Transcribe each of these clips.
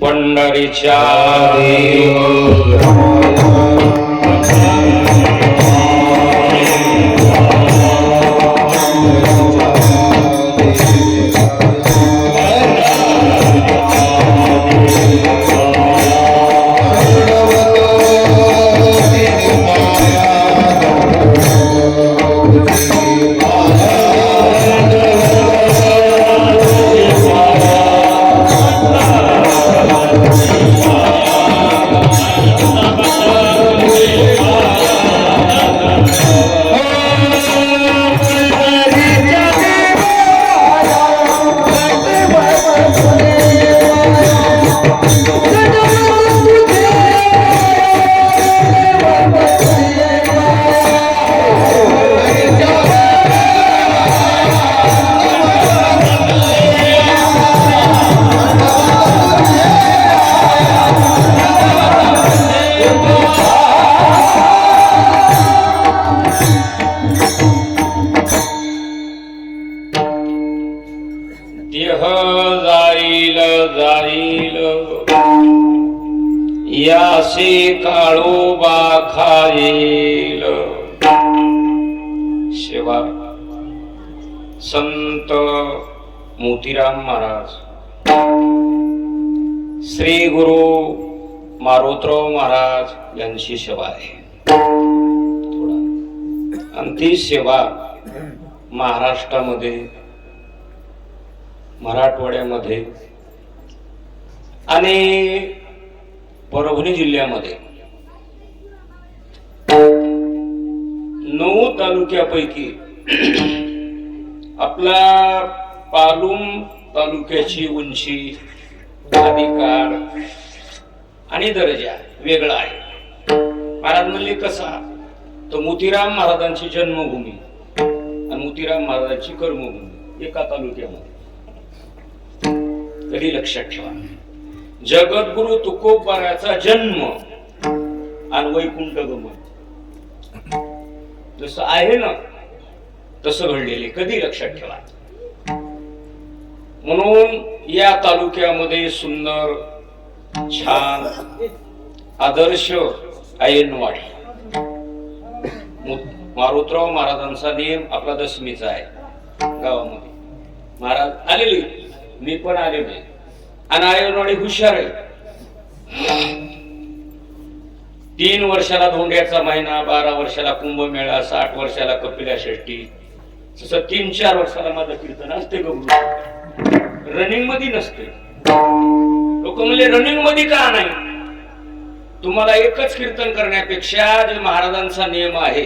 पंढरीच्या यासे काळोबा खाईल सेवा संत मोतीराम महाराज, श्री गुरु मारोतराव महाराज यांची सेवा आहे आणि ती सेवा महाराष्ट्रामध्ये, मराठवाड्यामध्ये आणि परभणी जिल्ह्यामध्ये 9 तालुक्यापैकी आपला पालुम तालुक्याची उंची, अधिकार आणि दर्जा वेगळा आहे. महाराज म्हणले कसा, तर मोतीराम महाराजांची जन्मभूमी आणि मोतीराम महाराजांची कर्मभूमी एका तालुक्यामध्ये. तरी लक्षात ठेवा, जगद्गुरु तुकोबाराचा जन्म आणि वैकुंठ गमन जसं आहे ना तसं घडलेले, कधी लक्षात ठेवा. म्हणून या तालुक्यामध्ये सुंदर छान आदर्श आयनवाडी, मारोतराव महाराजांचा नियम आपला दशमीचा आहे गावामध्ये. महाराज आलेले, मी पण आलेले आणि आयनवाडी हुशार आहे. 3 वर्षाला धोंड्याचा महिना, 12 वर्षाला कुंभमेळा, 60 वर्षाला कपिला षष्ठी, तसं 3-4 वर्षाला माझं कीर्तन असते. रनिंग मध्ये नसते. लोक म्हणले रनिंग मध्ये का नाही. तुम्हाला एकच कीर्तन करण्यापेक्षा जे महाराजांचा नियम आहे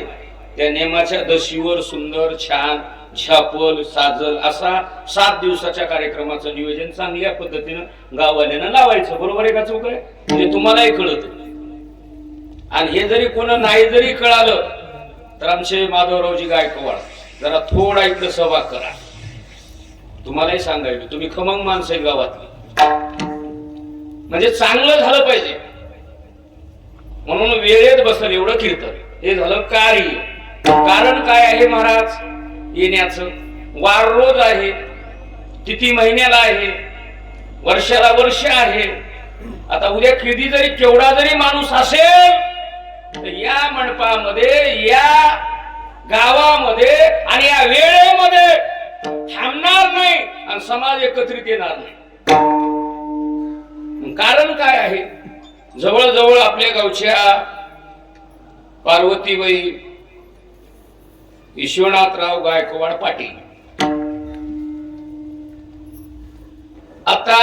त्या नियमाच्या दशीवर सुंदर छान छापल साजल असा 7 दिवसाच्या कार्यक्रमाचं नियोजन चांगल्या पद्धतीनं गाववाल्यांना लावायचं. बरोबर आहे का चूक आहे? म्हणजे तुम्हालाही कळत. आणि हे जरी कोणा नाही जरी कळालं तर आमचे माधवरावजी गायकवाड जरा थोडा इकडे सहभाग करा. तुम्हालाही सांगायचं, तुम्ही खमंग माणसं आहे गावातली, म्हणजे चांगलं झालं पाहिजे म्हणून वेळेत बसल एवढं कीर्तन. हे झालं कार्य. कारण काय आहे महाराज येण्याचं? वार रोज आहे, तिथी महिन्याला आहे, वर्षाला वर्ष आहे. आता उद्या किती जरी केवढा जरी माणूस असेल तर या मंडपामध्ये, या गावामध्ये आणि या वेळेमध्ये थांबणार नाही आणि समाज एकत्रित येणार नाही. कारण काय आहे? जवळजवळ आपल्या गावच्या पार्वतीबाई विश्वनाथराव गायकवाड पाटील आता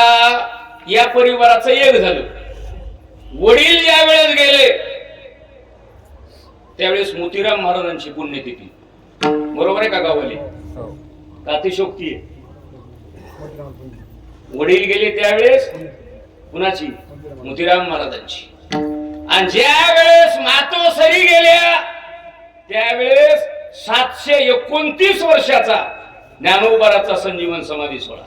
या परिवाराचं एक झालं. वडील ज्या वेळेस गेले त्यावेळेस मोतीराम महाराजांची पुण्यतिथी. बरोबर आहे का गावाले? तातिशोक्ती आहे. वडील गेले त्यावेळेस कुणाची? मोतीराम महाराजांची. आणि ज्या वेळेस मातोश्री गेल्या त्यावेळेस 729 वर्षाचा ज्ञानोबाराचा संजीवन समाधी सोहळा.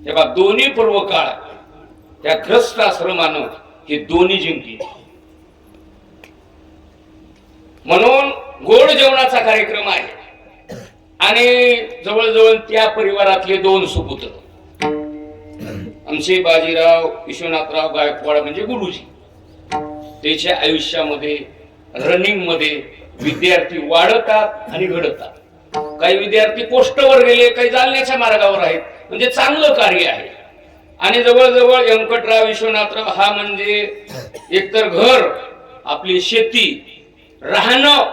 तेव्हा दोन्ही पूर्व काळ त्या ग्रस्त आश्रमानं हे दोन्ही जिंकली. म्हणून गोड जेवणाचा कार्यक्रम आहे आणि जवळजवळ त्या परिवारातले 2 सुपुत्र, आमचे बाजीराव विश्वनाथराव गायकवाड म्हणजे गुरुजी. त्याच्या आयुष्यामध्ये रनिंग मध्ये विद्यार्थी वाढतात आणि घडतात. काही विद्यार्थी पोस्टवर गेले, काही जालन्याच्या मार्गावर आहेत, म्हणजे चांगलं कार्य आहे. आणि जवळजवळ व्यंकटराव विश्वनाथराव हा म्हणजे एकतर घर, आपली शेती, राहणं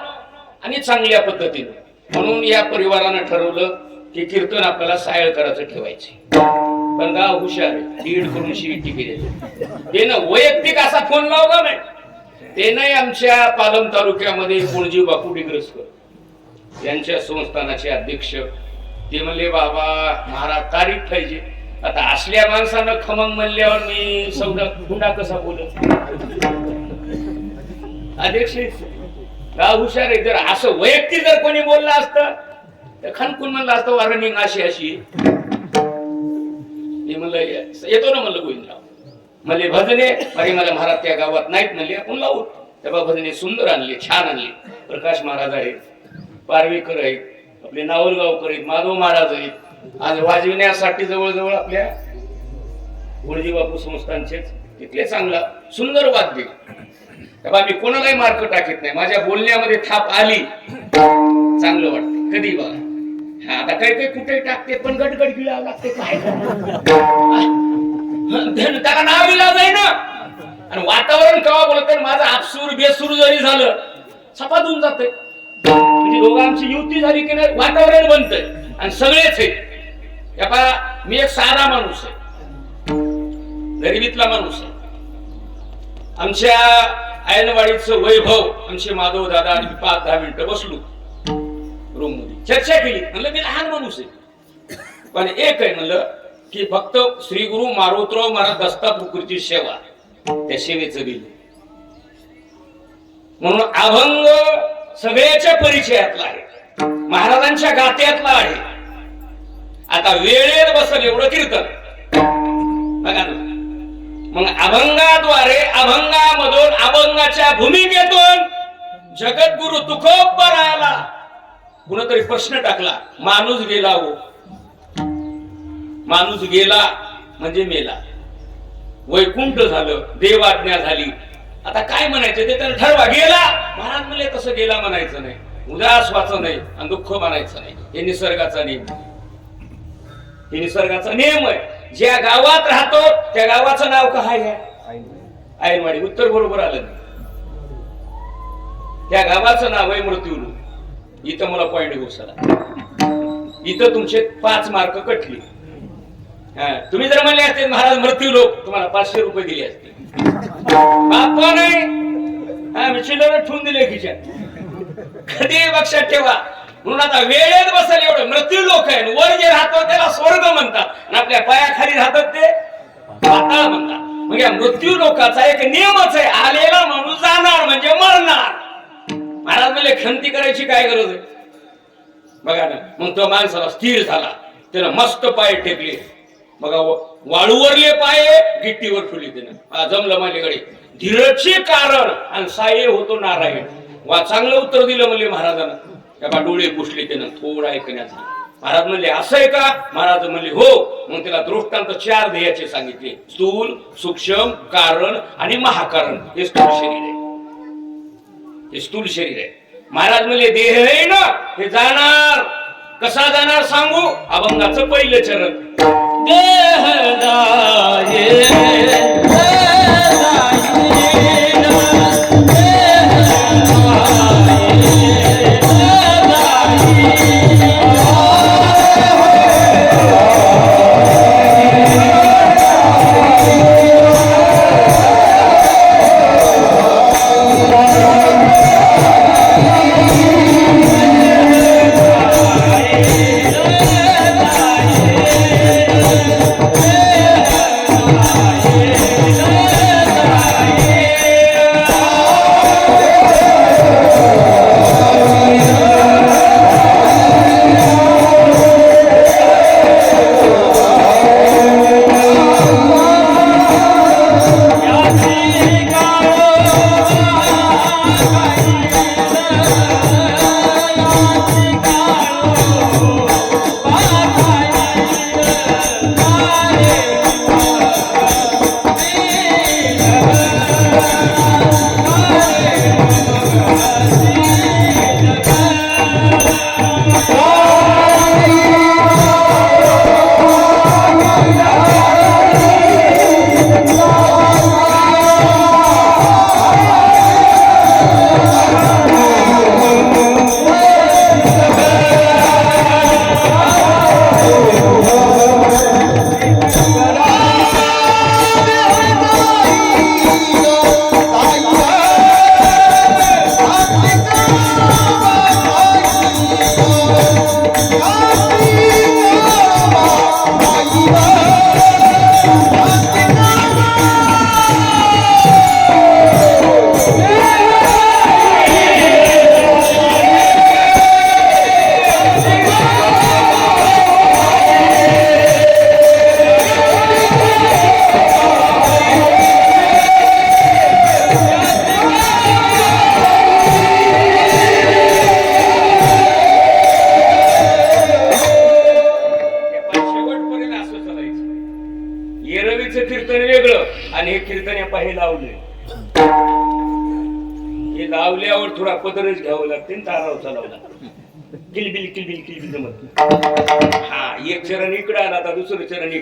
आणि चांगल्या पद्धतीनं. म्हणून या परिवारानं ठरवलं की कीर्तन आपल्याला सायळकराचं ठेवायचे. पण गाव हुशार आहे, 1.5 करून शिटी केली. त्यानं वैयक्तिक असा फोन लावला नाही. ते नाही आमच्या पालम तालुक्यामध्ये कोणजी बापू डिग्रसकर यांच्या संस्थानाचे अध्यक्ष. ते म्हणले बाबा महाराज तारीख पाहिजे. आता असल्या माणसानं खमंग म्हणल्यावर मी सौदा हुंडा कसा बोलत. अध्यक्ष गाव हुशार आहे. जर असं वैयक्तिक जर कोणी बोललं असतं तर खणकून म्हणलं असतं रनिंग अशी अशी. मी म्हणलं येतो ना, म्हणलं गोविंदराव. म्हणले भजने अरे मला महाराज त्या गावात नाहीत म्हणले, आपण लावू. तेव्हा भजने सुंदर आणले, छान आणले. प्रकाश महाराज आहेत, पारवेकर आहेत, आपले नावलगावकर आहेत, माधव महाराज आहेत. आज वाजविण्यासाठी जवळजवळ आपल्या गुरुजी बापू संस्थांचे तिथले चांगला सुंदर वाद्य. तेव्हा मी कोणालाही मार्क टाकत नाही. माझ्या बोलण्यामध्ये थाप आली चांगलं वाटतं कधी बघा. हा आता काही काही कुठे टाकते पण गटगट गिळावं लागते. काय त्याला नाव इलाज आहे ना. आणि वातावरण केव्हा बोलत माझं आपसूर बेसूर जरी झालं सपात होऊन जाते. म्हणजे दोघांची युती झाली की नाही वातावरण बनतंय आणि सगळेच आहेत. मी एक साधा माणूस आहे, गरिबीतला माणूस आहे. आमच्या आयनवाडीचं वैभव आमचे माधव दादा आणि 5-10 मिनिटं बसलो रूम मध्ये, चर्चा केली. म्हणलं मी लहान माणूस आहे, पण एक आहे म्हणलं की फक्त श्री गुरु मारुतराव महाराज दस्तापुकुरची सेवा, त्या सेवेचं बिल. म्हणून अभंग सगळ्याच्या परिचयातला आहे, महाराजांच्या गात्यातला आहे. आता वेळेत बसल एवढं कीर्तन बघा ना. मग अभंगाद्वारे, अभंगामधून, अभंगाच्या भूमिकेतून जगद्गुरु तुकोबा राहिला. कुणीतरी प्रश्न टाकला, माणूस गेला हो, माणूस गेला म्हणजे मेला, वैकुंठ झालं, देवाज्ञा झाली. आता काय म्हणायचं ते तर ठरवा. गेला महाराज म्हणले तसं गेला म्हणायचं नाही, उदास व्हायचं नाही आणि दुःख म्हणायचं नाही. हे निसर्गाचा नियम, हे निसर्गाचा नियम आहे. ज्या गावात राहतो त्या गावाचं नाव काय आहे? आयनवाडी. उत्तर बरोबर आलं. त्या गावाचं नाव आहे मृत्यूलू. इथं मला पॉइंट घोषला, इथं तुमचे 5 मार्क कटले. तुम्ही जर म्हणले असते महाराज मृत्यू लोक, तुम्हाला 500 रुपये दिले असते. बापा नाही मी चिल्लर ठेवून दिले खिशात. कधी लक्षात ठेवा. म्हणून आता वेळेत बसेल एवढं मृत्यू लोक आहे. वर जे राहतो त्याला स्वर्ग म्हणतात आणि आपल्या पायाखाली राहतात ते पाताळ म्हणतात. मग या मृत्यू लोकाचा एक नियमच आहे, आलेला माणूस जाणार म्हणजे मरणार. महाराज म्हणले खंती करायची काय गरज आहे बघा ना. मग तो माणसाला स्थिर झाला, त्यानं मस्त पाय टेकले बघा, वाळूवरले पाय गिट्टीवर ठेवली त्यानं. जमलं माझ्याकडे धीरची कारण आणि साये होतो नारायण. वा चांगलं उत्तर दिलं म्हणले महाराजांना. त्या डोळे पुसले त्यानं थोडं ऐकण्याचं. महाराज म्हणले असं आहे का? महाराज म्हणले हो. मग त्याला दृष्टांत 4 ध्येयाचे सांगितले, स्थूल, सूक्ष्म, कारण आणि महाकारण. हे स्थूल शरीर आहे, हे स्थूल शरीर आहे. महाराज म्हणले देह आहे ना हे जाणार. कसा जाणार सांगू? अभंगाचं पहिलं चरण, देह जाये Yeah. गणपतीचं कीर्तन वेगळं आणि हे कीर्तन पाहे लावले. हे लावल्यावर थोडा पदरच घ्यावं लागते, ताराव चालवला किलबिल किलबिल किलबिल जमत. हा, एक चरण इकडं आला, आता दुसरं चरण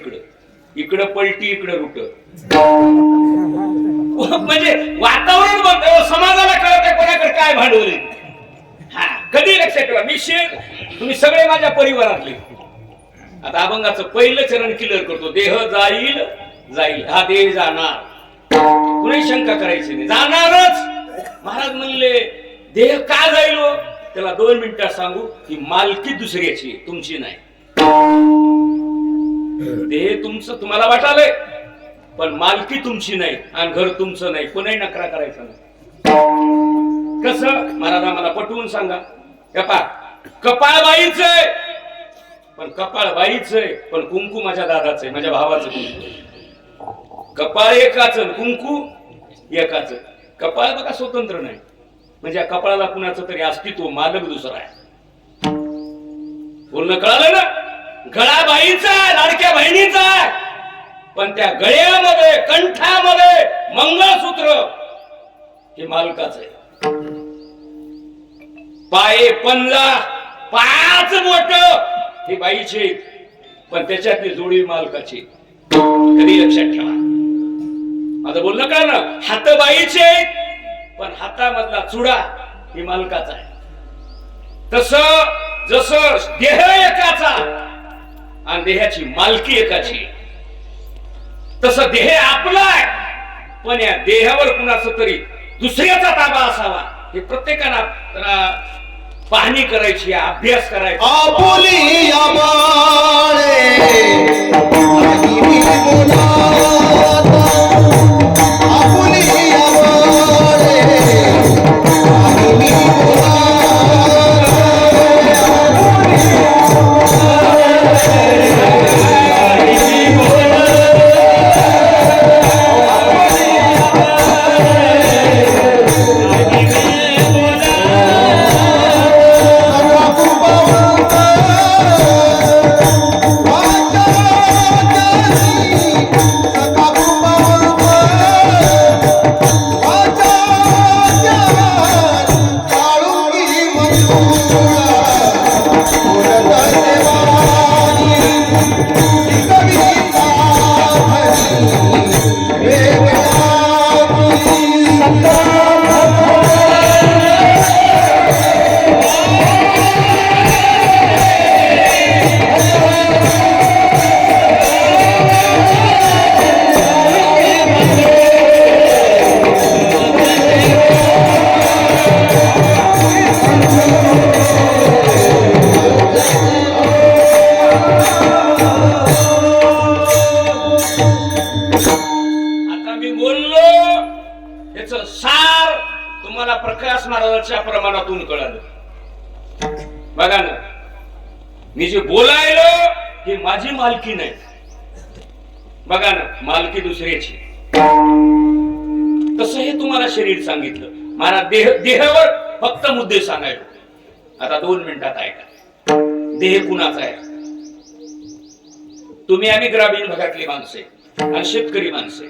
इकडं पलटी, इकडं रुट. म्हणजे वातावरण बनतं, समाजाला कळत कोणाकडे काय भांडवल. हा, कधी लक्षात ठेवा, मी तुम्ही सगळे माझ्या परिवारातले. आता अभंगाचं पहिलं चरण क्लिअर करतो. देह जाईल जाईल, हा देह जाणार, कुणी शंका करायची नाही, जाणारच. महाराज म्हणले देह का जाईल? त्याला 2 मिनिटात सांगू की मालकी दुसऱ्याची, तुमची नाही. देह तुमचं तुम्हाला वाटालंय, पण मालकी तुमची नाही आणि घर तुमचं नाही. कोणाही नकरा करायचा नाही. कसं? महाराज आम्हाला पटवून सांगा. कपाळ बाईच आहे, पण कपाळ बाईच आहे, पण कुंकू माझ्या दादाच आहे, माझ्या भावाचं कुंकू. कपाळ एकाच, कुंकू एकाच. कपाळ बघा स्वतंत्र नाही, म्हणजे कपाळाला कुणाचं तरी अस्तित्व, मालक दुसरा आहे. बोलणं कळालं ना? गळा बाईचा, लाडक्या बहिणीचा, पण त्या गळ्यामध्ये, कंठामध्ये मंगळसूत्र हे मालकाच आहे. पाये, पंजा, 5 बोट हे बाईचे, पण त्याच्यातली जोडी मालकाची. कधी लक्षात ठेवा. माझं बोलणं का ना? हात बाईचे, पण हातामधला चुडा हे मालकाचा आहे. तसं जसं देह एकाचा आणि देहाची मालकी एकाची, तसं देह आपला आहे, पण या देहावर कुणाचं तरी दुसऱ्याचा ताबा असावा. हे प्रत्येकाला पाहणी करायची, अभ्यास करायचा. प्रकाश महाराजांच्या प्रमाणातून कळालं. बघा ना, मी जे बोलायलो हे माझी मालकी नाही. बघा ना, मालकी दुसऱ्याची. तसं हे तुम्हाला शरीर सांगितलं. मला देहावर फक्त मुद्दे सांगायला. आता 2 मिनिटात ऐका. देह कुणाचा आहे? तुम्ही आम्ही ग्रामीण भागातली माणसे आणि शेतकरी माणसे.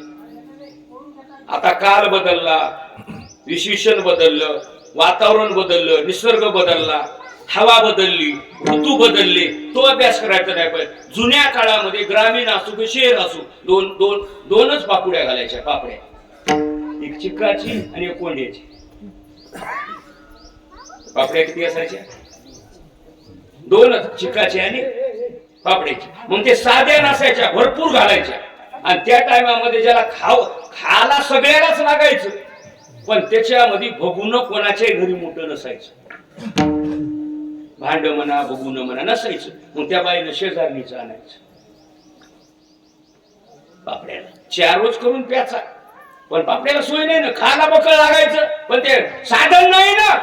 आता काल बदलला, विशेषण बदललं, वातावरण बदललं, निसर्ग बदलला, हवा बदलली, ऋतू बदलले. तो अभ्यास करायचा नाही पाहिजे. जुन्या काळामध्ये ग्रामीण असो की शहर असो, दोनच पापुड्या घालायच्या, पापड्या. एक चिकाची आणि एक कोंड्याची. पापड्या किती असायच्या? 2च, चिकाची आणि पापड्याची. मग ते साध्या नसायच्या, भरपूर घालायच्या. आणि त्या टायमामध्ये ज्याला खाला सगळ्यालाच लागायचं, पण त्याच्यामध्ये भगुन कोणाच्या घरी मोठं नसायचं. भांड म्हणा, भगुन म्हणा नसायचं. मग त्या बाईनं शेजारणीचं आणायचं. पापड्याला 4 रोज करून प्याचा, पण पापड्याला सोय नाही ना, खाला बकळ लागायचं, पण ते साधन नाही ना.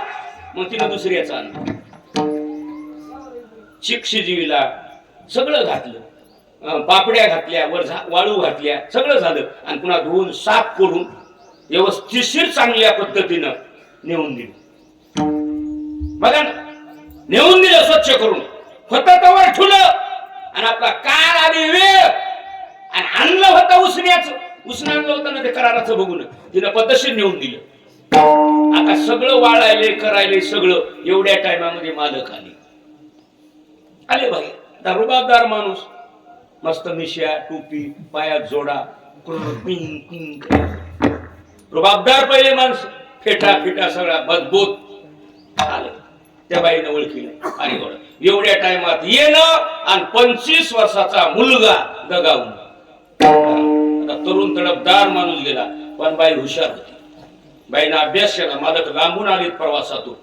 मग तिनं दुसऱ्याचं आणलं. चिक शिजविला, सगळं घातलं, पापड्या घातल्या, वर वाळू घातल्या, सगळं झालं. आणि पुन्हा धुवून साफ करून व्यवस्थिशीर चांगल्या पद्धतीनं नेऊन दिलं. बघा ना, नेऊन दिलं स्वच्छ करून, फतवर ठुलं. आणि आपला काळ आणि वेळ आणि आणलं होतं उसनं आणलं होतं ना ते कराराचं बघून तिनं पद्धतशीर नेऊन दिलं. आता सगळं वाळायले करायले सगळं एवढ्या टायमामध्ये मालक आले भाई. आता रुबाबदार माणूस, मस्त मिश्या, टोपी, पायात जोडा, रुबाबदार पहिले माणसं, फेटा सगळा मजबूत आलं. त्या बाईनं ओळखीलं आणि एवढ्या टायमात येणं आणि 25 वर्षाचा मुलगा दगावून. आता तरुण तडफदार माणूस गेला, पण बाई हुशार होती. बाईनं अभ्यास केला. मालक लांबून आलेत प्रवासातून.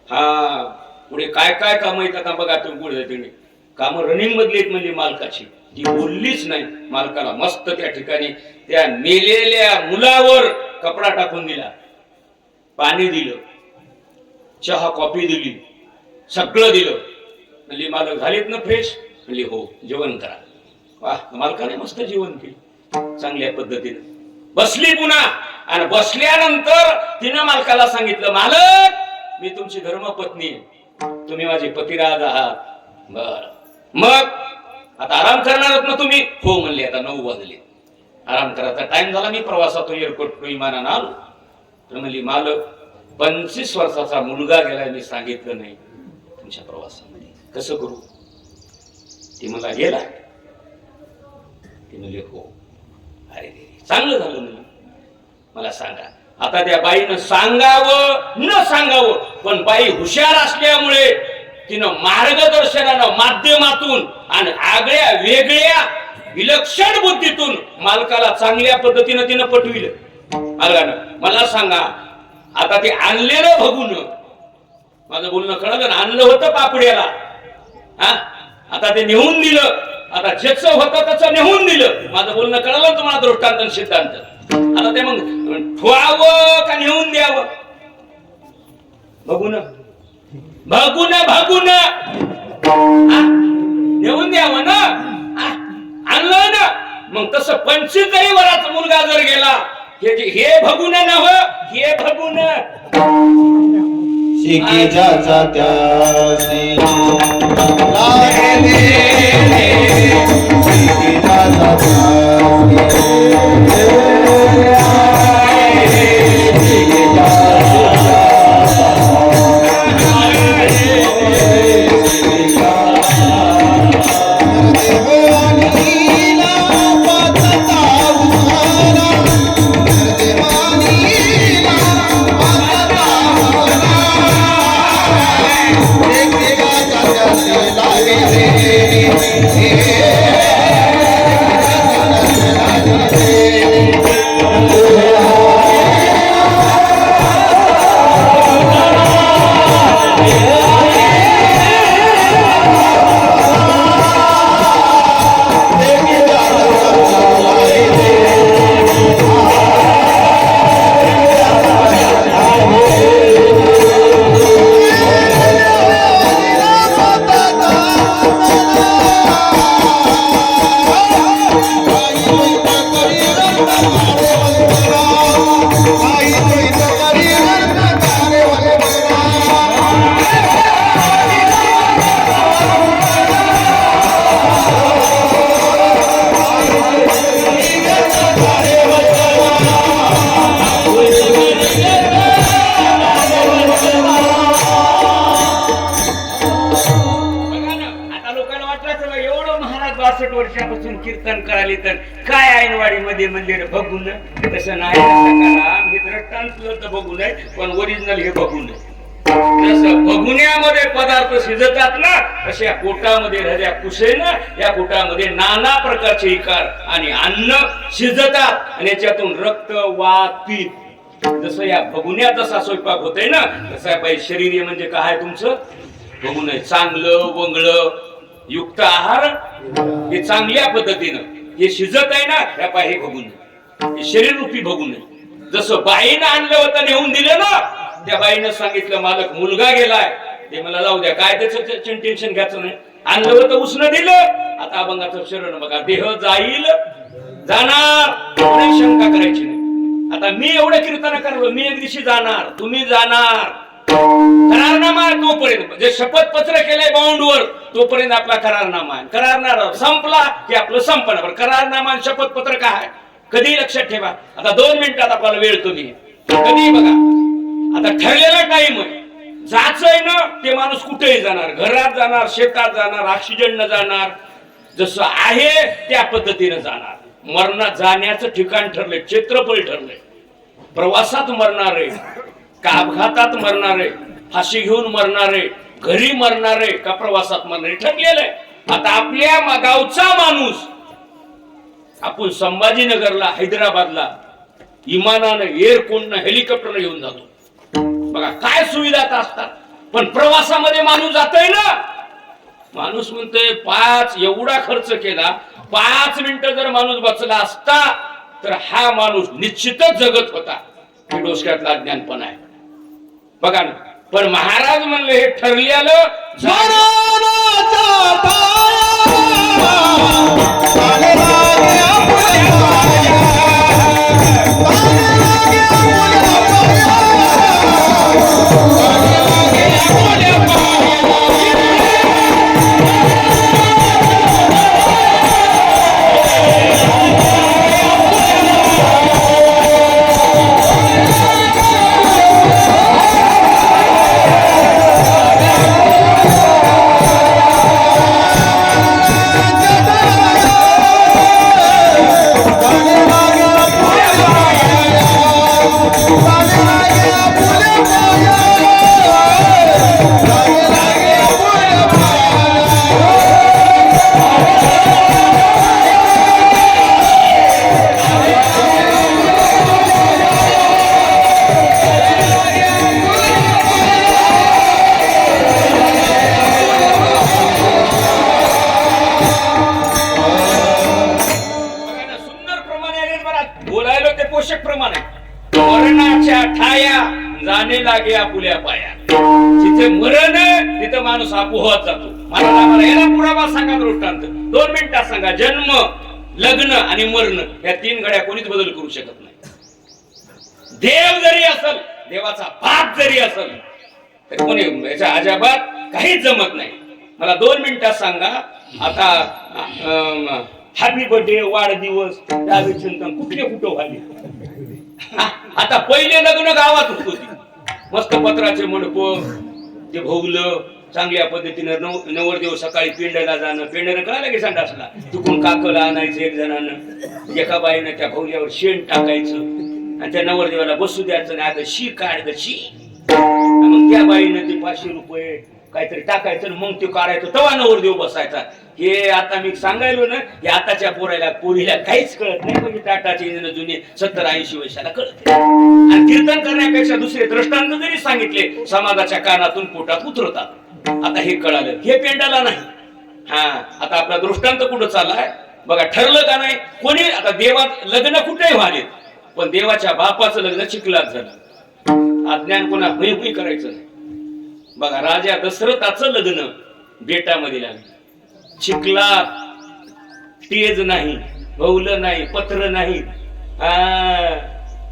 हा पुढे काय काय काम येतात आता बघा तुम्ही. पुढे तिने काम रनिंग मधली आहेत म्हणजे मालकाची. ती बोललीच नाही. मालकाला मस्त त्या ठिकाणी त्या मेलेल्या मुलावर कपडा टाकून दिला, पाणी दिलं, चहा कॉफी दिली, सगळं दिलं. म्हणजे मालक झालेत ना फ्रेश? म्हणजे हो, जेवण करा. वा, मालकाने मस्त जेवण केलं चांगल्या पद्धतीने. बसली पुन्हा आणि बसल्यानंतर तिनं मालकाला सांगितलं, मालक मी तुमची धर्मपत्नी आहे, तुम्ही माझे पतिराज आहात. बर, मग आता आराम करणार आहात ना तुम्ही? हो म्हणले. आता 9 वाजले, आराम करायचा टाइम झाला. मी प्रवासातून एअरपोर्ट विमानानं आलो. तर म्हणली, मालक 25 वर्षाचा मुलगा गेलाय, मी सांगितलं नाही तुमच्या प्रवासामध्ये, कसं करू? ती मला गेला. ती म्हणले, हो. अरे चांगलं झालं म्हणून मला सांगा. आता त्या बाईनं सांगावं न सांगावं, पण बाई हुशार असल्यामुळे तिनं मार्गदर्शनानं माध्यमातून आणि आगळ्या वेगळ्या विलक्षण बुद्धीतून मालकाला चांगल्या पद्धतीनं तिनं पटविलं. मालकानं मला सांगा, आता ते आणलेलं बघून, माझं बोलणं कळलं ना, आणलं होतं पापड्याला, हा आता ते नेऊन दिलं. आता ज्याचं होतं त्याचं नेऊन दिलं. माझं बोलणं कळलं तुम्हाला दृष्टांत सिद्धांत. आता ते मग ठेवावं का नेऊन द्यावं? बघून नेऊन द्यावं ना. आणलं ना, मग तसं 25 वराचा मुलगा जर गेला, हे बघून नव, हे बघून शिकी ज्याचा त्यासी शिकी ज्याचा कीर्तन करायला तर काय ऐनवाडी मध्ये मंदिर बघून, तसं नाही. दृष्टांत बघून आहे, पण ओरिजिनल हे बघून आहे. जसं बघुण्यामध्ये पदार्थ शिजतात ना, तशा पोटामध्ये राजा कुशेनं या पोटामध्ये नाना प्रकारचे विकार आणि अन्न शिजतात आणि याच्यातून रक्त, वात, पित्त, जसं या बघुण्यात जसा स्वयंपाक होतोय ना, तसा पाहिजे शरीर म्हणजे काय तुमचं बघून आहे. चांगलं वंगळ युक्त आहार हे चांगल्या पद्धतीनं हे शिजत आहे ना, या पाय बघून हे शरीर रूपी बघून आहे. जसं बाईनं आणलं होतं नेऊन दिलं ना, त्या बाईनं सांगितलं, मालक मुलगा गेलाय, ते मला जाऊ द्या, काय त्याचं टेन्शन घ्यायचं नाही. आणलं होतं उसनं दिलं. आता अभंगाचं शरण बघा, देह जाईल जाणार, शंका करायची नाही. आता मी एवढं कीर्तन करलो, मी एक दिवशी जाणार, तुम्ही जाणार, करारनामा आहे तोपर्यंत, जे शपथपत्र केलंय बॉन्डवर तोपर्यंत आपला करारनामा आहे. करारनामा संपला की आपलं संपलं. पण करारनामा आणि शपथपत्र काय आहे कधी लक्षात ठेवा. आता 2 मिनिटात आपल्याला वेळ कमी कधी बघा. आता ठरलेला टाइम आहे, जायचंय ना ते माणूस कुठेही जाणार, घरात जाणार, शेतात जाणार, ऑक्सिजन न जाणार, जसं आहे त्या पद्धतीनं जाणार. मरणात जाण्याचं ठिकाण ठरलंय, क्षेत्रफळ ठरलंय. प्रवासात मरणार आहे का अपघातात मरणार आहे, फाशी घेऊन मरणार आहे, घरी मरणार आहे का प्रवासात मरणार आहे ठरलेलं आहे. आता आपल्या गावचा माणूस आपण संभाजीनगरला, हैदराबादला विमानानं, एअरपोर्टनं, हेलिकॉप्टरनं घेऊन जातो. बघा काय सुविधा असतात. पण प्रवासामध्ये माणूस जातोय ना, माणूस म्हणतोय 5 एवढा खर्च केला, 5 मिनिटं जर माणूस बसला असता तर हा माणूस निश्चितच जगत होता. हे डोसक्यातला अज्ञानपण आहे बघा ना. पण महाराज म्हणले हे ठरलेलं जाणे लागे आपुल्या पाया. जिथे मरण तिथं माणूस आपोआप जातो. मला याला पुरावा सांगा, दृष्टांत 2 मिनिटात सांगा. जन्म, लग्न आणि मरण या 3 घड्या कोणीच बदल करू शकत नाही. देव जरी असल, देवाचा बाप जरी असल तर कोणी याच्या अजाबात काहीच जमत नाही. मला 2 मिनिटात सांगा. आता हॅपी बर्थडे, वाढदिवस, त्यावेळी चिंतन कुठले कुठं व्हायले. आता पहिले लग्न गावात होती, मस्त पत्राचे मंडप, ते भोगलं चांगल्या पद्धतीनं. नवरदेव सकाळी पेंड्याला जाणं, पेंड्यानं कळालं की संडासला तिकून काकला आणायचं, 1 जणांना एका बाईनं त्या भोवल्यावर शेण टाकायचं आणि त्या नवरदेवाला बसू द्यायचं नाही. आता शी काढ शी, मग त्या बाईनं ते 500 रुपये काहीतरी टाकायचं, मग ते काढायचं, तेव्हा नवरदेव बसायचा. हे आता मी सांगायलो ना, हे आताच्या पोरीला काहीच कळत नाही. म्हणजे टाटाचे इंजिन जुने 70-80 वर्षाला कळते. आणि कीर्तन करण्यापेक्षा दुसरे दृष्टांत जरी सांगितले समाजाच्या कानातून पोटात उतरतात. आता हे कळालं, हे पेंडाला नाही. हा, आता आपला दृष्टांत कुठं चाललाय बघा. ठरलं का नाही कोणी. आता देवात लग्न कुठेही व्हाले, पण देवाच्या बापाचं लग्न चिखलात झालं. अज्ञान कोणा भुई करायचं नाही. बघा राजा दशरथाचं लग्न बेटामध्ये लागलं, चिखलात. तेज नाही, भौलं नाही, पत्र नाही,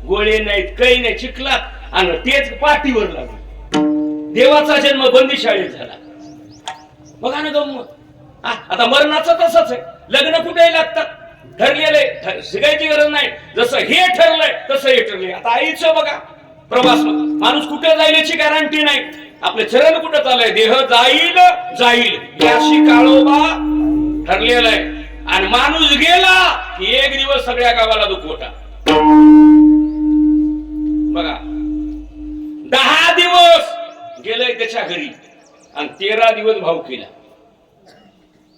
गोळे नाहीत, काही नाही, चिखलात. आणि तेच पाठीवर लागलं. देवाचा जन्म बंदीशाळेत झाला. बघा ना गंमत. आता मरणाचं तसंच आहे. लग्न कुठेही लागतात, ठरलेलं शिकायची गरज नाही. जसं हे ठरलंय तसं हे ठरलंय. आता आईचं बघा प्रवास, माणूस कुठे जाईल याची गॅरंटी नाही. आपले चरण कुठं चाललंय, देह जाईल जाईल याशी काळोबा ठरलेलं आहे. आणि माणूस गेला की 1 दिवस सगळ्या गावाला दुखवटा. बघा 10 दिवस गेलंय त्याच्या घरी आणि 13 दिवस भाऊकीला.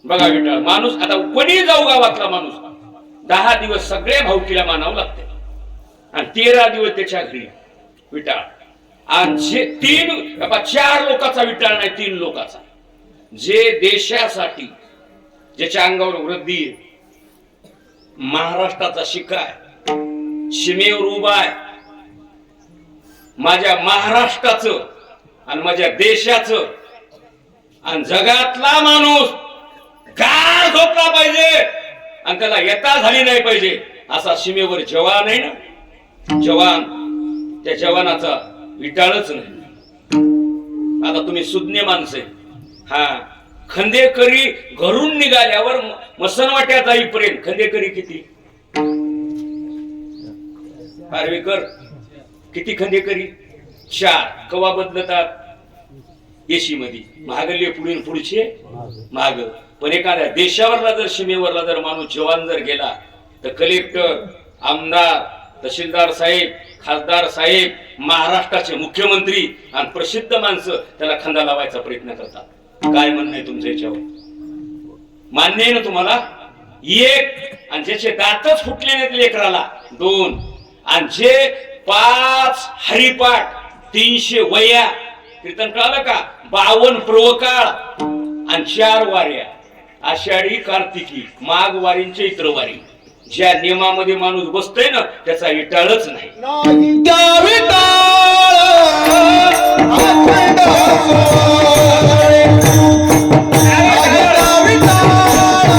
बघा बेटा, माणूस आता कोणी जाऊ गावातला माणूस 10 दिवस सगळे भाऊकीला मानावं लागते आणि 13 दिवस त्याच्या घरी विटाळ. आणि 4 लोकांचा विटाळ नाही, 3 लोकांचा. जे देशासाठी, ज्याच्या अंगावर वृद्धी आहे, महाराष्ट्राचा शिक्का सीमेवर उभा आहे, माझ्या महाराष्ट्राचं आणि माझ्या देशाचं आणि जगातला माणूस गार झोपला पाहिजे आणि त्याला येता झाली नाही पाहिजे असा सीमेवर जवान आहे ना, जवान, त्या जवानाचा विटाळच नाही. आता तुम्ही सुज्ञ माणसं आहे. हा, खंदेकरी घरून निघाल्यावर मसनवाट्यात जाईपर्यंत खंदेकरी किती? पारवेकर किती खंदेकरी? 4. कवा बदलतात? एसी मध्ये महागल्ले पुढील पुढचे माग. पण एखाद्या देशावरला जर सीमेवरला जर माणूस जवान जर गेला तर कलेक्टर, आमदार, तहसीलदार साहेब, खासदार साहेब, महाराष्ट्राचे मुख्यमंत्री आणि प्रसिद्ध माणसं त्याला खंदा लावायचा प्रयत्न करतात. काय म्हणणं आहे तुमचं याच्यावर? मान्य आहे ना तुम्हाला? 1 आणि ज्याचे दातच फुटले नाहीत लेकराला 2 आणि जे 5 हरिपाठ 300 वया कीर्तन कळालं का? 52 प्रवकाळ आणि 4 वाऱ्या, आषाढी, कार्तिकी, माघ वारींचे इतर वारी. ज्या नियमामध्ये माणूस बसतोय ना त्याचा विटाळच नाही. त्या विटाळ अखंड सोहळे. त्या विटाळ अखंड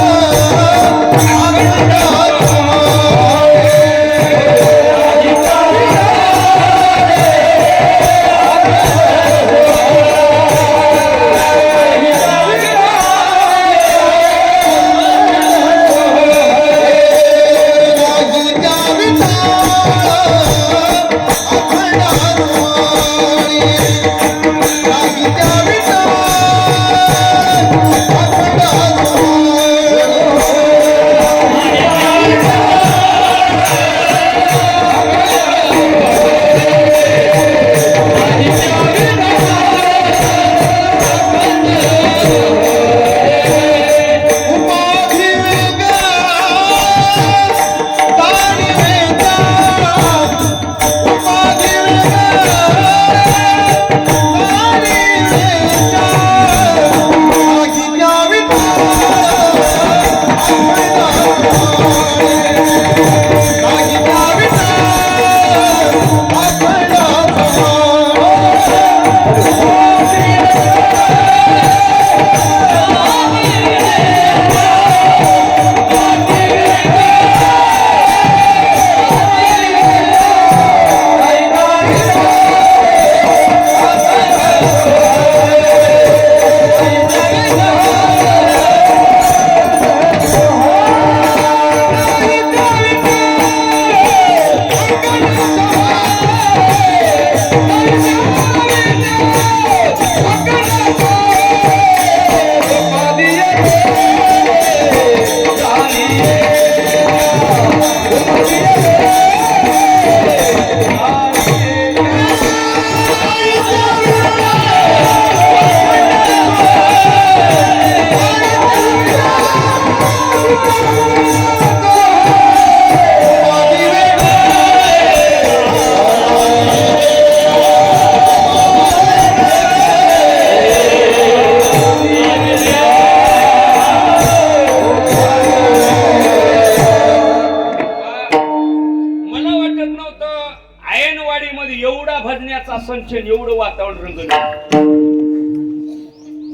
संचन एवढं वातावरण रंगलं.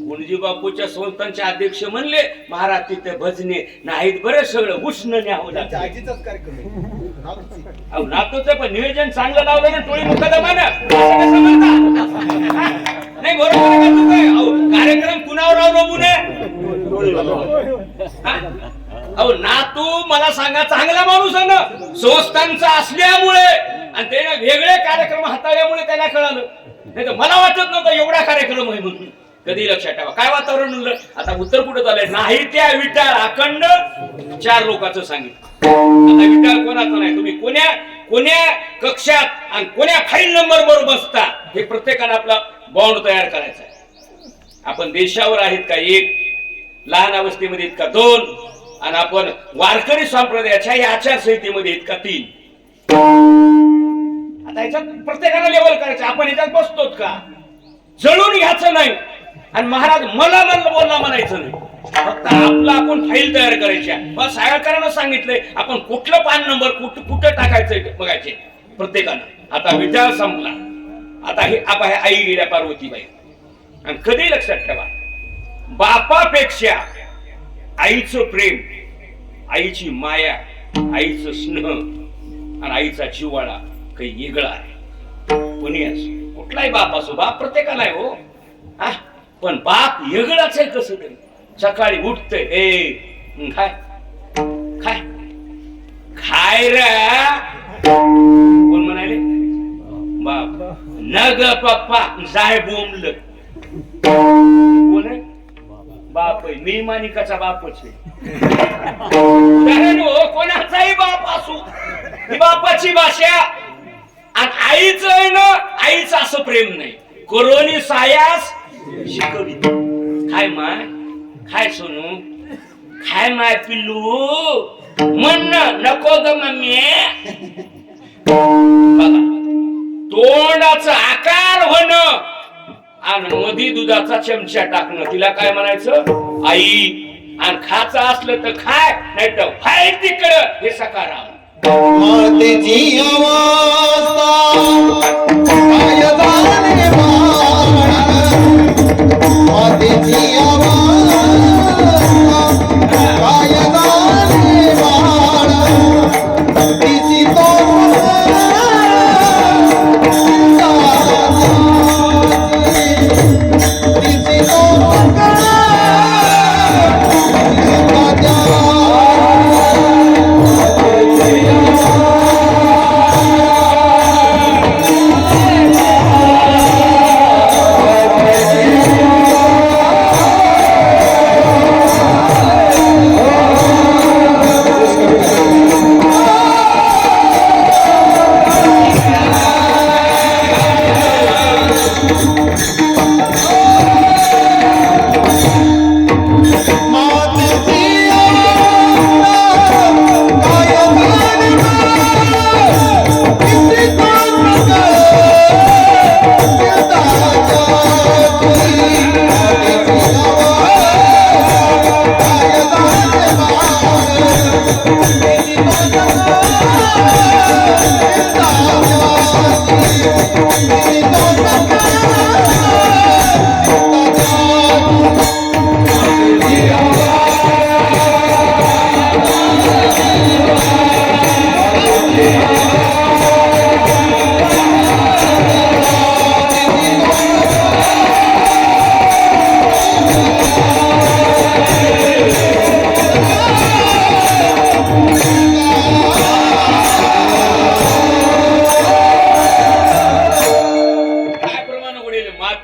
गुणजी बापूच्या संस्थांचे अध्यक्ष म्हणले महाराज तिथे भजने नाहीत बरं सगळं उष्ण न्यावं लागतं. नातूच पण नियोजन चांगलं लावलं ना टोळी मुकादमा ना नाही बरोबर आहे का तू काय? कार्यक्रम कुणावर अवलंबून आहे? अहो नातू मला सांगा चांगला माणूस आहे ना संस्थांचा असल्यामुळे आणि त्याने वेगळे कार्यक्रम हाताळल्यामुळे त्याला कळालं. नाही तर मला वाटत नव्हतं एवढा कार्यक्रम आहे म्हणून. कधी लक्षात ठेवा काय वातावरण म्हणलं. आता उत्तर कुठं चाललंय? नाही त्या विटाळ अखंड 4 लोकांचं सांगितलं. आता विटाळ कोणाचं नाही. तुम्ही कोण्या कक्षात आणि कोण्या फाईल नंबर वर बसता हे प्रत्येकाने आपला बॉन्ड तयार करायचा आहे. आपण देशावर आहेत का 1, लहान अवस्थेमध्ये आहेत का 2 आणि आपण वारकरी संप्रदायाच्या या आचारसंहितेमध्ये आहेत का 3. आता याच्यात प्रत्येकाला लेवल करायचं. आपण याच्यात बसतोच का? जळून घ्यायचं नाही आणि महाराज मला बोलला म्हणायचं नाही. फक्त आपला आपण फाईल तयार करायच्या. बस साहेबकरांना सांगितलंय आपण कुठलं पान नंबर कुठं टाकायचं बघायचे प्रत्येकानं. आता विचार संपला. आता हे आई गेल्या पार्वतीबाई. आणि कधी लक्षात ठेवा बापापेक्षा आईचं प्रेम, आईची माया, आईचं स्नेह आणि आईचा जिव्हाळा काही वेगळा आहे. कोणी असो कुठलाही बाप असो. बाप प्रत्येकाला आहे हो. हा पण बाप वेगळाच आहे कसं तरी. सकाळी उठतंय ए खाय खाय खाय रे. कोण म्हणाले बाप न ग पप्पा जाय बोंबल. कोण आहे बाप आहे. मी मानिकाचा बापच आहे. कोणाचाही बाप असू ही बापाची भाषा. आणि आईच आहे ना आईच असं प्रेम नाही. कोरोनी सायास शिकवली. खाय माय खाय सोनू खाय माय पिल्लू म्हण नको ग मम्मी. बघा तोंडाचा आकार होणं आणि मधी दुधाचा चमचा टाकणं तिला काय म्हणायचं आई. आणि खायचं असलं तर खाय नाही तर फाय तिकडं हे सकाराम. मातेची अवस्था काय झाले बाळा. मातेची अवस्था काय झाले बाळा.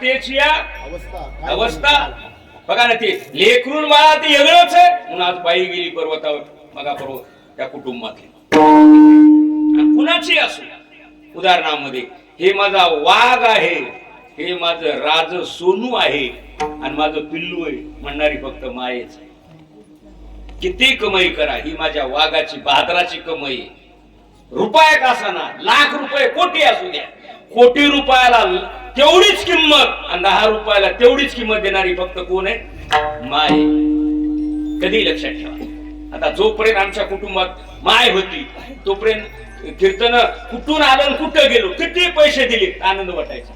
तिची अवस्था बघा ना. ते लेकरून बाळा ते वेगळंच आहे. म्हणून आज बाई गेली पर्वतावर बघा पर्वत त्या कुटुंबातली कुणाची असो. उदाहरणामध्ये हे माझा वाघ आहे हे माझं राज सोनू आहे आणि माझं पिल्लू आहे म्हणणारी फक्त मायेच आहे. किती कमाई करा ही माझ्या वाघाची बहादराची कमाई आहे. रुपया का असाना लाख रुपये कोटी असू द्या कोटी रुपयाला तेवढीच किंमत आणि 10 रुपयाला तेवढीच किंमत देणारी फक्त कोण आहे माय. कधी लक्षात ठेवा. आता जोपर्यंत आमच्या कुटुंबात माय होती तोपर्यंत कीर्तन कुठून आलं कुठं गेलो किती पैसे दिले आनंद वाटायचा.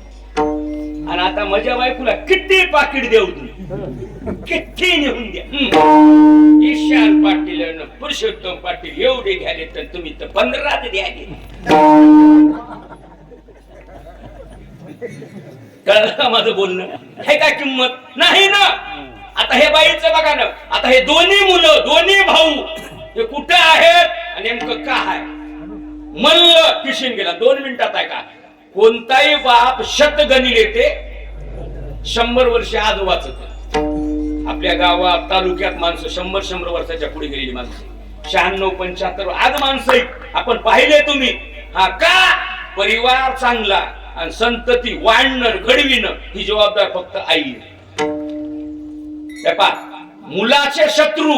आणि आता माझ्या बायकोला किती पाकिट देऊ किती नेऊन द्या. ईशान पाटील पुरुषोत्तम पाटील एवढे घ्याले तर तुम्ही तर 15 द्याले. कळलं का माझं बोलणं. हे काय किंमत नाही ना. आता हे बाईचं बघा ना. आता हे दोन्ही मुलं दोन्ही भाऊ हे कुठं आहेत आणि नेमकं का आहे. मल्ल किशन गेला 2 मिनिटात आहे का. कोणताही बाप शतगणी येते 100 वर्ष आज वाचत. आपल्या गावात तालुक्यात माणसं 100 वर्षाच्या पुढे गेलेली माणसं 96 75 आज माणसं आपण पाहिले तुम्ही. हा का परिवार चांगला आणि संतती वाढणं घडविणं ही जबाबदार फक्त आई. मुलाचे शत्रू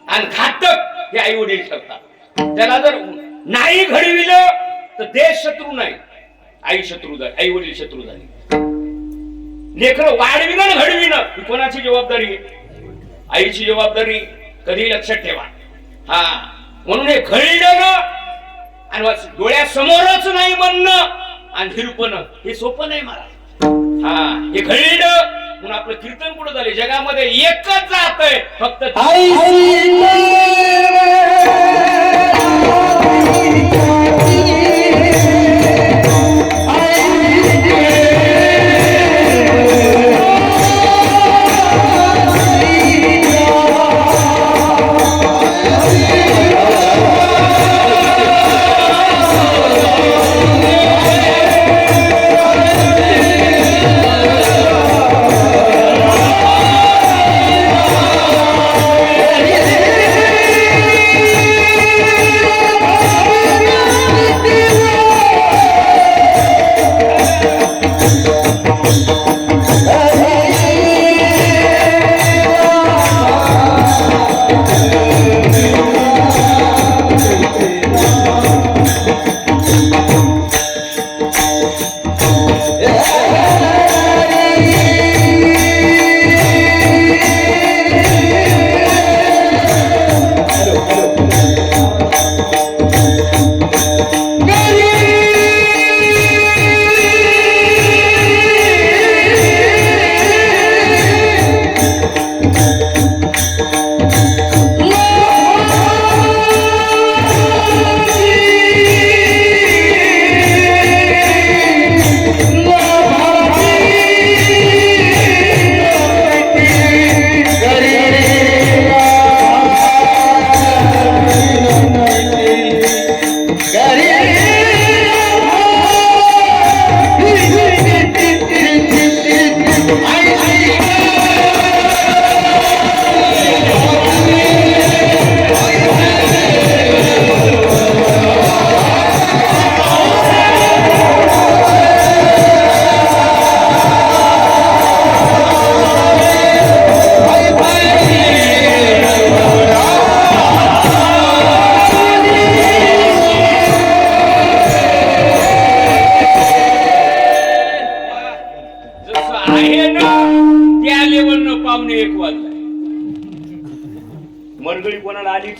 आणि घातक हे आई वडील ठरतात. त्याला जर नाही घडविलं तर देश शत्रू नाही आई शत्रू झाली आई वडील शत्रू झाले. लेकरं वाढविणं घडविणं ही कोणाची जबाबदारी आहे. आईची जबाबदारी. कधी लक्षात ठेवा. हा म्हणून हे घडलं ना आणि डोळ्यासमोरच नाही म्हणणं आणि हिरपणं हे सोपं नाही मला. हा हे घडलं म्हणून आपलं कीर्तन कुठं झाले. जगामध्ये एकच जात आहे फक्त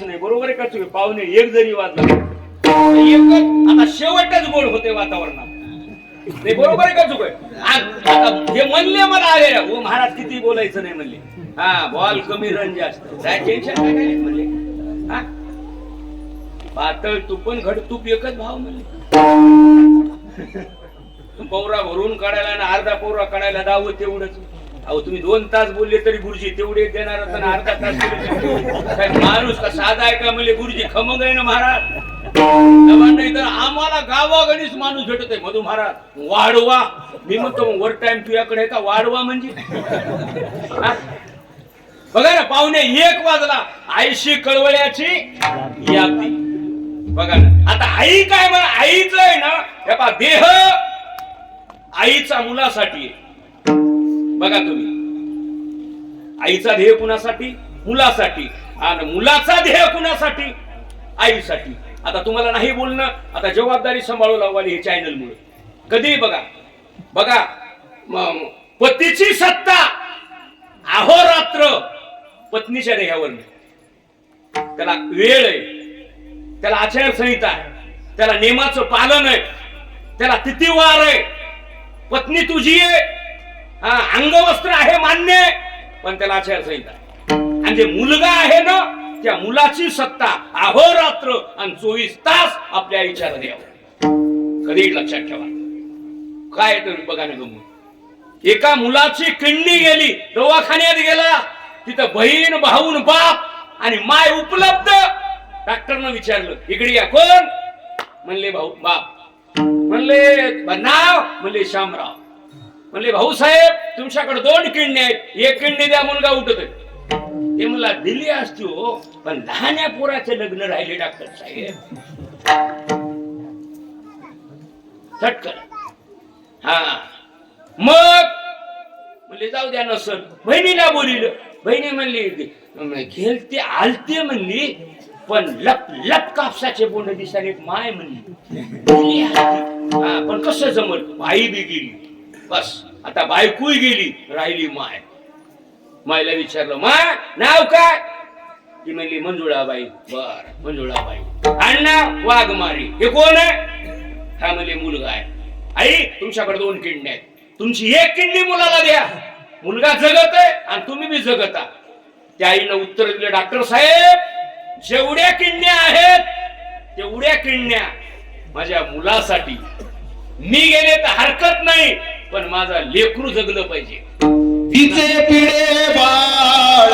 काहीच नाही. बरोबर आहे का तुम्ही? पाहुणे एक जरी वाजला एकच आता शेवटच गोड होते वातावरणात. नाही बरोबर आहे का चुक आता हे म्हणले मला आले हो महाराज किती बोलायचं नाही म्हणले. हा बॉल कमी रन जास्त काय टेन्शन काय नाही म्हणले. हा पातळ तूप पण घट तूप एकच भाव म्हणले. पौरा भरून काढायला आणि अर्धा पौरा काढायला दावं तेवढंच. अहो तुम्ही 2 तास बोलले तरी गुरुजी तेवढे देणार होता. अर्धा तास काय माणूस का साधा आहे का म्हणले. गुरुजी खमंग आहे ना महाराज. नाही तर आम्हाला गावागणीच माणूस भेटत आहे. मधू महाराज वाढवा. मी म्हणतो मग वर टाइम तुझ्याकडे आहे का वाढवा म्हणजे. बघा ना पाहुणे 1 वाजला आईशी कळवळ्याची यादी. बघा ना आता आई काय म्हणा. आईच आहे ना हे पहा देह आईचा मुलासाठी. बघा तुम्ही आईचा ध्येय कुणासाठी? मुलासाठी. आणि मुलाचा ध्येय कुणासाठी? आईसाठी. आता तुम्हाला नाही बोलणं. आता जबाबदारी सांभाळू लावली हे चॅनल मुळे. कधी बघा बघा पतीची सत्ता अहोरात्र पत्नीच्या देहावर. त्याला वेळ आहे, त्याला आचारसंहिता आहे, त्याला नियमाचं पालन आहे, त्याला तिथीवार आहे. पत्नी तुझी आहे, हा अंगवस्त्र आहे मान्य, पण त्याला आचारसंहिता. आणि जे मुलगा आहे ना त्या मुलाची सत्ता अहोरात्र आणि 24 तास आपल्या आईच्या हृदयावर. कधी लक्षात ठेवा. काय तुम्ही बघा ना गमत. एका मुलाची किडनी गेली, दवाखान्यात गेला, तिथं बहीण भाऊन बाप आणि माय उपलब्ध. डॉक्टरनं विचारलं इकडे या. कोण? म्हणले भाऊ बाप. म्हणले नाव? म्हणले शामराव. म्हणले भाऊसाहेब तुमच्याकडे 2 किडनी आहेत, 1 किडनी द्या मुलगा उठत. ते मला दिली असती हो, पण लहान्या पोराचे लग्न राहिले डॉक्टर साहेब. झटकन. हा मग म्हणले जाऊ द्या नसल. बहिणीला बोलिलं. बहिणी म्हणली घेलते आलते म्हणली, पण लप लप कापसाचे बोंड दिसाले माय म्हणली. हा पण कसं जमल. आई बी गेली, बस आता बायकोही गेली, राहिली माय. मायला विचारलं माय नाव काय? ती म्हणली मंजुळाबाई. बर मंजुळाबाई. अण्णा वाघमारी. हे कोण आहे? हा म्हणले मुलगा आहे. आई तुमच्याकडे 2 किडनी आहेत, तुमची 1 किडनी मुलाला द्या. मुलगा जगत आहे आणि तुम्ही बी जगता. त्या आईनं उत्तर दिलं डॉक्टर साहेब जेवढ्या किडण्या आहेत तेवढ्या किडण्या माझ्या मुलासाठी. मी गेले तर हरकत नाही, पण माझा लेकरू जगलं पाहिजे. तिचे पिढे बाळ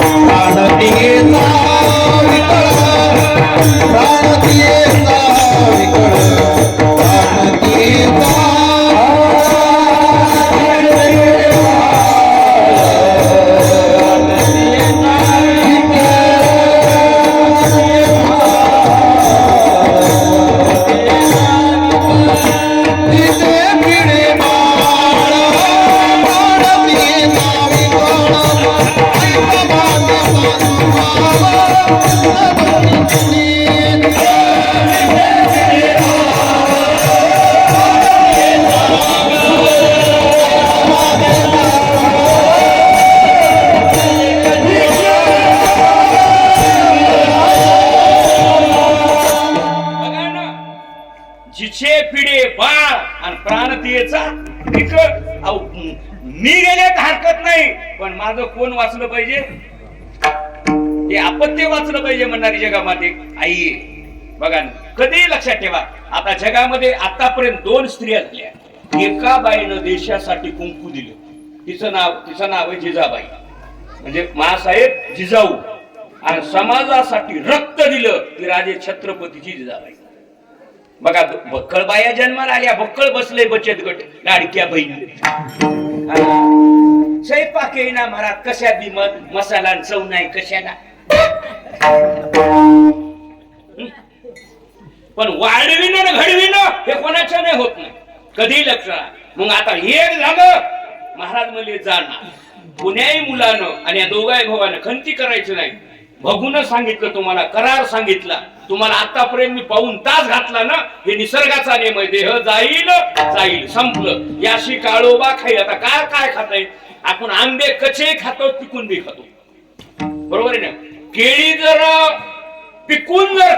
प्राणतीचा विकळ, प्राणतीचा विकळ, प्राणतीचा जिचे पिढे बाळ आणि प्राणतीयेचा मी गेले तर हरकत नाही, पण माझं कोण वाचलं पाहिजे? हे अपत्य वाचलं पाहिजे म्हणणारी जगामध्ये आई आहे. बघा कधी लक्षात ठेवा. आता जगामध्ये आतापर्यंत 2 स्त्रिया झाल्या. एका बाईनं देशासाठी कुंकू दिलं. तिचं नाव आहे जिजाबाई, म्हणजे मासाहेब जिजाऊ. आणि समाजासाठी रक्त दिलं ती राजे छत्रपतीची जिजाबाई. बघा बक्कळ बाया जन्माला आल्या, बक्कळ बसले बचत गट, लाडक्या बहिणी. स्वयंपाक येईना महाराज, कशा बी मसाला चव नाही कशाला. पण वाढविणं घडविणं हे कोणाच्या नाही होत नाही. कधी लक्षात. मग आता एक झालं महाराज म्हणले जाणार कुण्याही मुलानं आणि या दोघाही भावानं खंती करायचं नाही. बघून सांगितलं तुम्हाला, करार सांगितला तुम्हाला. आतापर्यंत मी पाऊण तास घातला ना. हे निसर्गाचा नियम आहे. देह जाईल जाईल, संपलं. याशी काळोबा खाईल. आता काय काय खाताय आपण? आंबे कच्चे खातो, पिकून बी खातो, बरोबर आहे ना. केळी जर पिकून जर